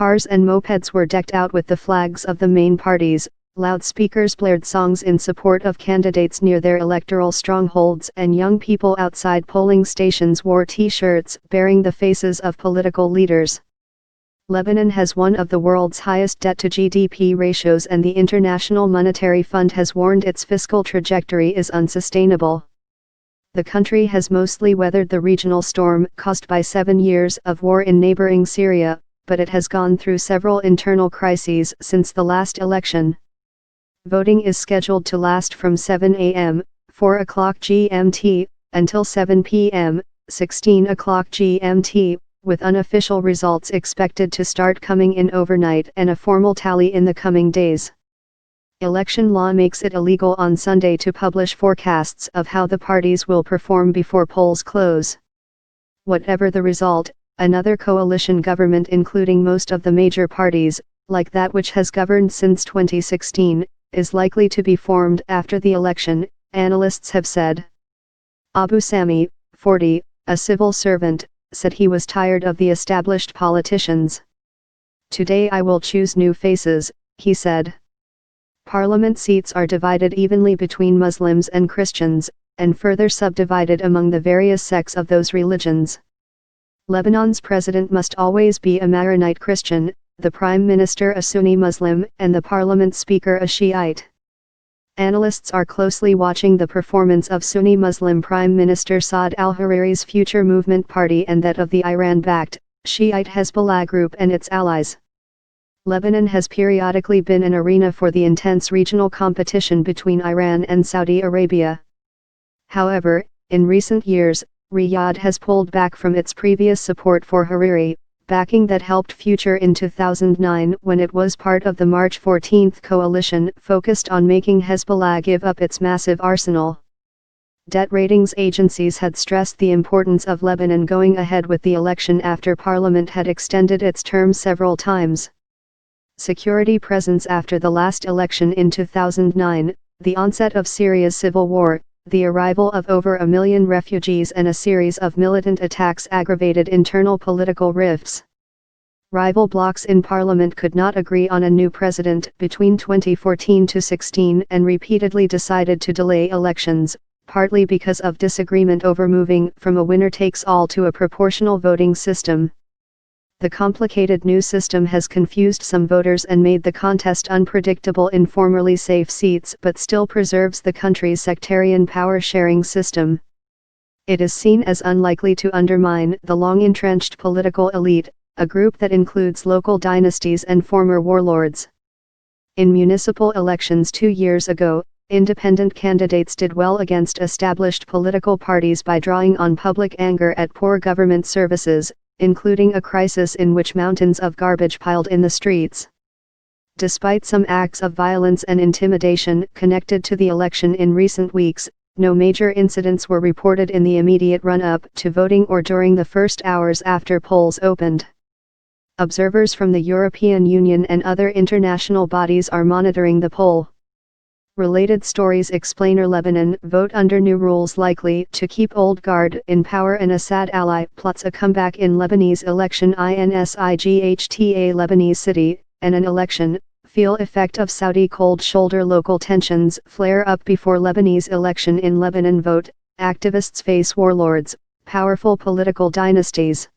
Cars and mopeds were decked out with the flags of the main parties, loudspeakers blared songs in support of candidates near their electoral strongholds, and young people outside polling stations wore T-shirts bearing the faces of political leaders. Lebanon has one of the world's highest debt-to-GDP ratios, and the International Monetary Fund has warned its fiscal trajectory is unsustainable. The country has mostly weathered the regional storm caused by 7 years of war in neighboring Syria, but it has gone through several internal crises since the last election. Voting is scheduled to last from 7 a.m., 4 o'clock GMT, until 7 p.m., 16 o'clock GMT, with unofficial results expected to start coming in overnight and a formal tally in the coming days. Election law makes it illegal on Sunday to publish forecasts of how the parties will perform before polls close. Whatever the result, another coalition government including most of the major parties, like that which has governed since 2016, is likely to be formed after the election, analysts have said. Abu Sami, 40, a civil servant, said he was tired of the established politicians. "Today I will choose new faces," he said. Parliament seats are divided evenly between Muslims and Christians, and further subdivided among the various sects of those religions. Lebanon's president must always be a Maronite Christian, the Prime Minister a Sunni Muslim, and the Parliament Speaker a Shiite. Analysts are closely watching the performance of Sunni Muslim Prime Minister Saad al-Hariri's Future Movement Party and that of the Iran-backed, Shiite Hezbollah group and its allies. Lebanon has periodically been an arena for the intense regional competition between Iran and Saudi Arabia. However, in recent years, Riyadh has pulled back from its previous support for Hariri, backing that helped Future in 2009 when it was part of the March 14 coalition focused on making Hezbollah give up its massive arsenal. Debt ratings agencies had stressed the importance of Lebanon going ahead with the election after Parliament had extended its term several times. Security presence after the last election in 2009, the onset of Syria's civil war, the arrival of over 1 million refugees and a series of militant attacks aggravated internal political rifts. Rival blocs in parliament could not agree on a new president between 2014 to 16 and repeatedly decided to delay elections, partly because of disagreement over moving from a winner-takes-all to a proportional voting system. The complicated new system has confused some voters and made the contest unpredictable in formerly safe seats but still preserves the country's sectarian power-sharing system. It is seen as unlikely to undermine the long-entrenched political elite, a group that includes local dynasties and former warlords. In municipal elections 2 years ago, independent candidates did well against established political parties by drawing on public anger at poor government services, including a crisis in which mountains of garbage piled in the streets. Despite some acts of violence and intimidation connected to the election in recent weeks, no major incidents were reported in the immediate run-up to voting or during the first hours after polls opened. Observers from the European Union and other international bodies are monitoring the poll. Related stories: explainer Lebanon vote under new rules likely to keep old guard in power, and Assad ally plots a comeback in Lebanese election. INSIGHTA Lebanese city, and an election, feel effect of Saudi cold shoulder. Local tensions flare up before Lebanese election in Lebanon. Vote, activists face warlords, powerful political dynasties.